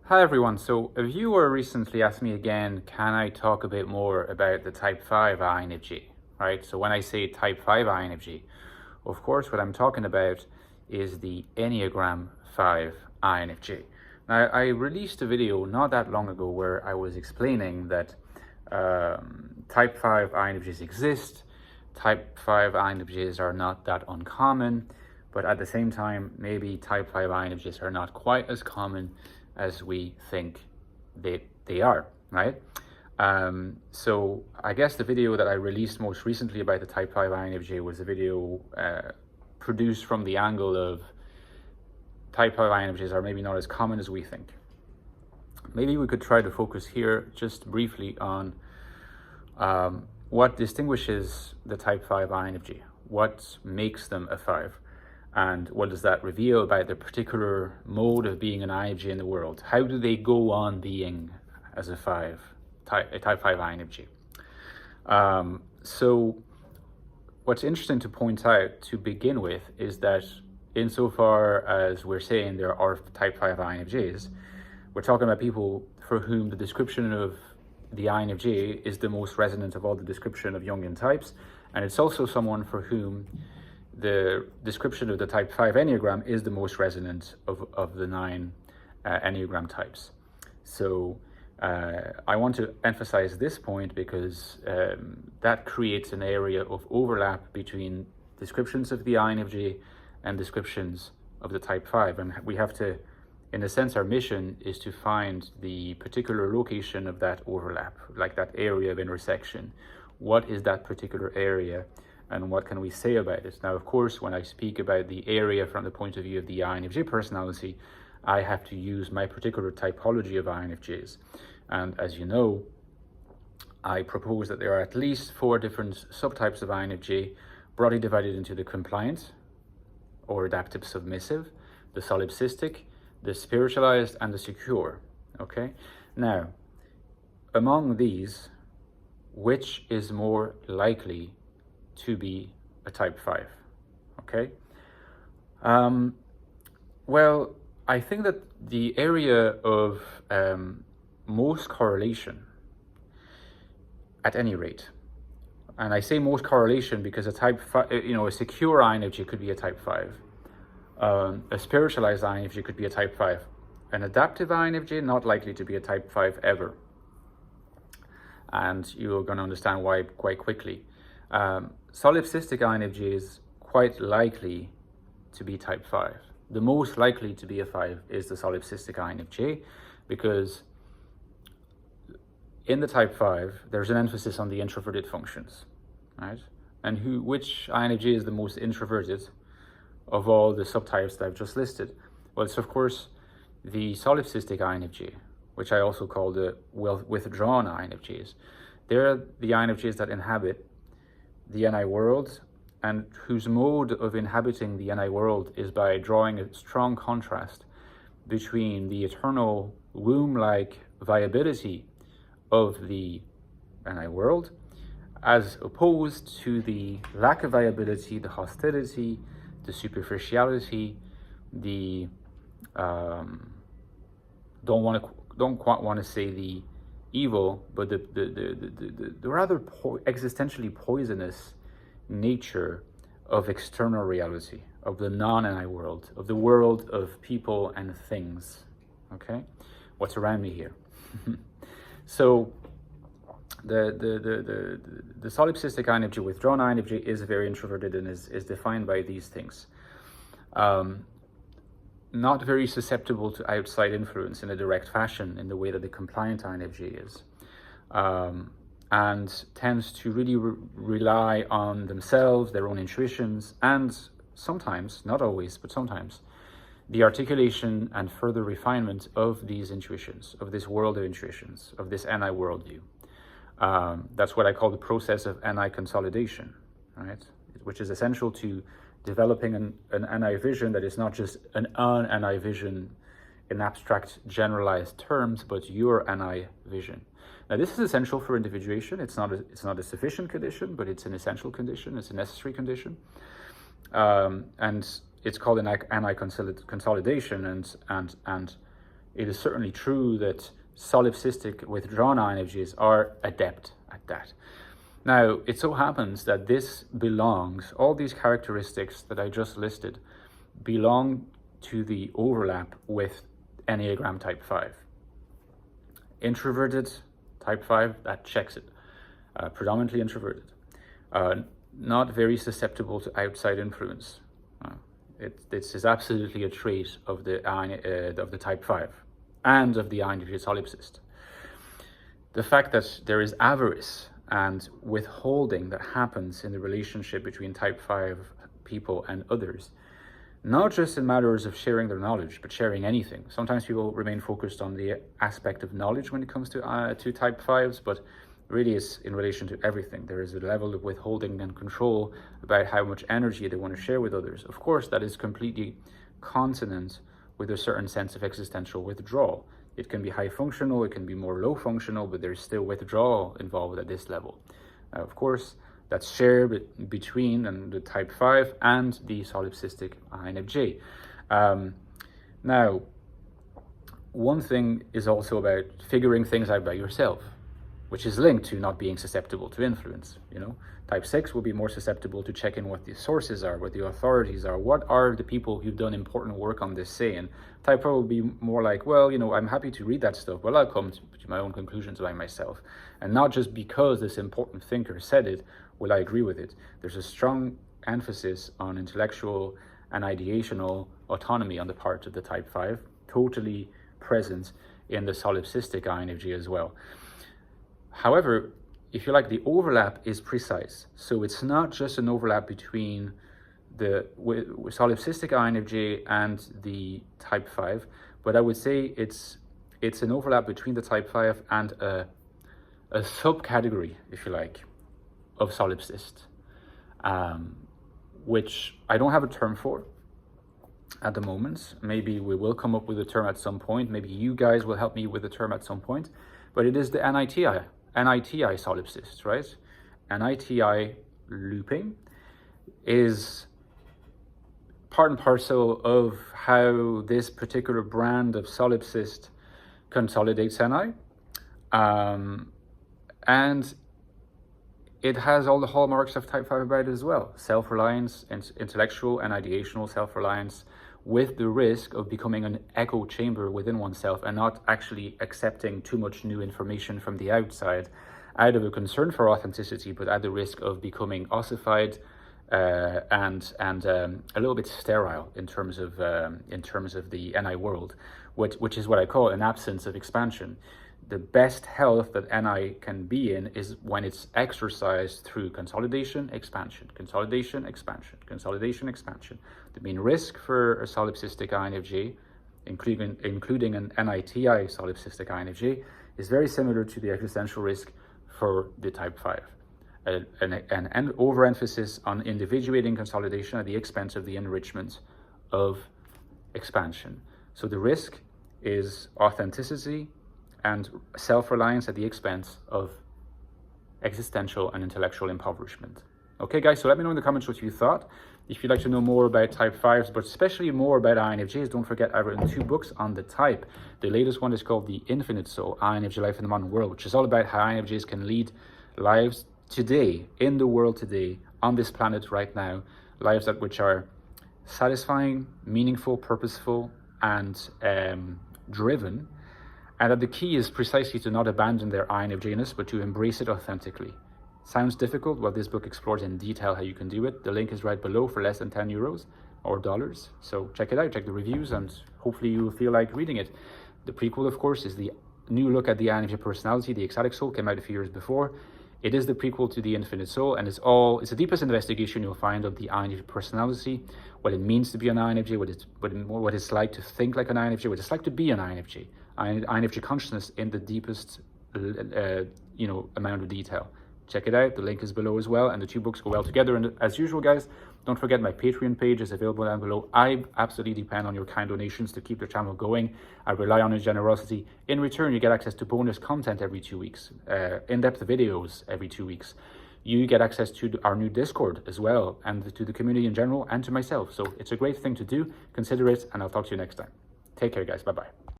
Hi everyone. So a viewer recently asked me again, can I talk a bit more about the type 5 INFJ, right? So when I say type 5 INFJ, of course what I'm talking about is the Enneagram 5 INFJ. Now I released a video not that long ago where I was explaining that type 5 INFJs exist. Type 5 INFJs are not that uncommon, but at the same time, maybe type 5 INFJs are not quite as common as we think they are, right? So I guess the video that I released most recently about the type 5 INFJ was a video produced from the angle of type 5 INFJs are maybe not as common as we think. Maybe we could try to focus here just briefly on what distinguishes the type 5 INFJ, what makes them a 5, and what does that reveal about their particular mode of being an INFJ in the world? How do they go on being as a type 5 INFJ? So what's interesting to point out to begin with is that insofar as we're saying there are type 5 INFJs, we're talking about people for whom the description of the INFJ is the most resonant of all the description of Jungian types, and it's also someone for whom the description of the type 5 Enneagram is the most resonant of the 9 Enneagram types. So I want to emphasize this point because that creates an area of overlap between descriptions of the INFJ and descriptions of the type 5. And we have to, in a sense, our mission is to find the particular location of that overlap, like that area of intersection. What is that particular area? And what can we say about it? Now, of course, when I speak about the area from the point of view of the INFJ personality, I have to use my particular typology of INFJs. And as you know, I propose that there are at least 4 different subtypes of INFJ, broadly divided into the compliant or adaptive submissive, the solipsistic, the spiritualized, and the secure. Okay? Now, among these, which is more likely to be a type 5? Okay. Well, I think that the area of most correlation, at any rate, and I say most correlation because a type 5, a secure INFJ could be a type 5. A spiritualized INFJ could be a type 5. An adaptive INFJ, not likely to be a type 5 ever. And you're going to understand why quite quickly. Solipsistic INFJs quite likely to be type 5. The most likely to be a 5 is the solipsistic INFJ, because in the type 5, there's an emphasis on the introverted functions, right? And which INFJ is the most introverted of all the subtypes that I've just listed? Well, it's of course the solipsistic INFJ, which I also call the withdrawn INFJs. They're the INFJs that inhabit the NI world, and whose mode of inhabiting the NI world is by drawing a strong contrast between the eternal womb-like viability of the NI world, as opposed to the lack of viability, the hostility, the superficiality, the don't quite want to say the evil, but the rather existentially poisonous nature of external reality, of the non-NI world, of the world of people and things. Okay, what's around me here? So the solipsistic INFJ, withdrawn INFJ, is very introverted and is defined by these things. Not very susceptible to outside influence in a direct fashion in the way that the compliant INFJ is, and tends to really rely on themselves, their own intuitions, and sometimes, not always, but sometimes, the articulation and further refinement of these intuitions, of this world of intuitions, of this NI worldview. That's what I call the process of NI consolidation, right? Which is essential to developing an NI vision that is not just an NI vision in abstract generalized terms, but your NI vision. Now, this is essential for individuation. It's not a sufficient condition, but it's an essential condition. It's a necessary condition, and it's called an NI consolidation. And it is certainly true that solipsistic withdrawn INFJs are adept at that. Now, it so happens that all these characteristics that I just listed belong to the overlap with Enneagram type 5. Introverted type 5, that checks it. Predominantly introverted. Not very susceptible to outside influence. This is absolutely a trait of the type 5 and of the INFJ solipsist. The fact that there is avarice and withholding that happens in the relationship between type 5 people and others, not just in matters of sharing their knowledge, but sharing anything. Sometimes people remain focused on the aspect of knowledge when it comes to type 5s, but really it's in relation to everything. There is a level of withholding and control about how much energy they want to share with others. Of course, that is completely consonant with a certain sense of existential withdrawal. It can be high functional, it can be more low functional, but there's still withdrawal involved at this level. Of course, that's shared between the type 5 and the solipsistic INFJ. Now, one thing is also about figuring things out by yourself, which is linked to not being susceptible to influence. Type 6 will be more susceptible to checking what the sources are, what the authorities are, what are the people who've done important work on this saying. Type 4 will be more like, well, I'm happy to read that stuff, but I'll come to my own conclusions by myself. And not just because this important thinker said it, will I agree with it. There's a strong emphasis on intellectual and ideational autonomy on the part of the type 5, totally present in the solipsistic INFJ as well. However, if you like, the overlap is precise. So it's not just an overlap between the solipsistic INFJ and the type 5, but I would say it's an overlap between the type 5 and a subcategory, if you like, of solipsist, which I don't have a term for at the moment. Maybe we will come up with a term at some point. Maybe you guys will help me with a term at some point, but it is the NITI solipsist, right? NITI looping is part and parcel of how this particular brand of solipsist consolidates NI. And it has all the hallmarks of type 5 about it as well. Self-reliance, intellectual and ideational self-reliance, with the risk of becoming an echo chamber within oneself and not actually accepting too much new information from the outside, out of a concern for authenticity, but at the risk of becoming ossified and a little bit sterile in terms of the NI world, which is what I call an absence of expansion. The best health that NI can be in is when it's exercised through consolidation, expansion, consolidation, expansion, consolidation, expansion. The main risk for a solipsistic INFJ, including an NITI solipsistic INFJ, is very similar to the existential risk for the type 5. An overemphasis on individuating consolidation at the expense of the enrichment of expansion. So the risk is authenticity and self-reliance at the expense of existential and intellectual impoverishment. Okay, guys, so let me know in the comments what you thought. If you'd like to know more about type 5s, but especially more about INFJs, don't forget I've written 2 books on the type. The latest one is called The Infinite Soul, INFJ Life in the Modern World, which is all about how INFJs can lead lives today, in the world today, on this planet right now, lives which are satisfying, meaningful, purposeful, and driven. And that the key is precisely to not abandon their INFJ-ness, but to embrace it authentically. Sounds difficult? Well, this book explores in detail how you can do it. The link is right below for less than 10 euros or dollars. So check it out, check the reviews, and hopefully you will feel like reading it. The prequel, of course, is the new look at the INFJ personality. The Ecstatic Soul came out a few years before. It is the prequel to The Infinite Soul, and it's the deepest investigation you'll find of the INFJ personality, what it means to be an INFJ, what it's like to think like an INFJ, what it's like to be an INFJ. INFJ consciousness in the deepest amount of detail. Check it out, the link is below as well, and the 2 books go well together. And as usual, guys, don't forget my Patreon page is available down below. I absolutely depend on your kind donations to keep the channel going. I rely on your generosity. In return, you get access to bonus content every 2 weeks, in-depth videos every 2 weeks. You get access to our new Discord as well, and to the community in general, and to myself. So it's a great thing to do. Consider it, and I'll talk to you next time. Take care, guys. Bye-bye.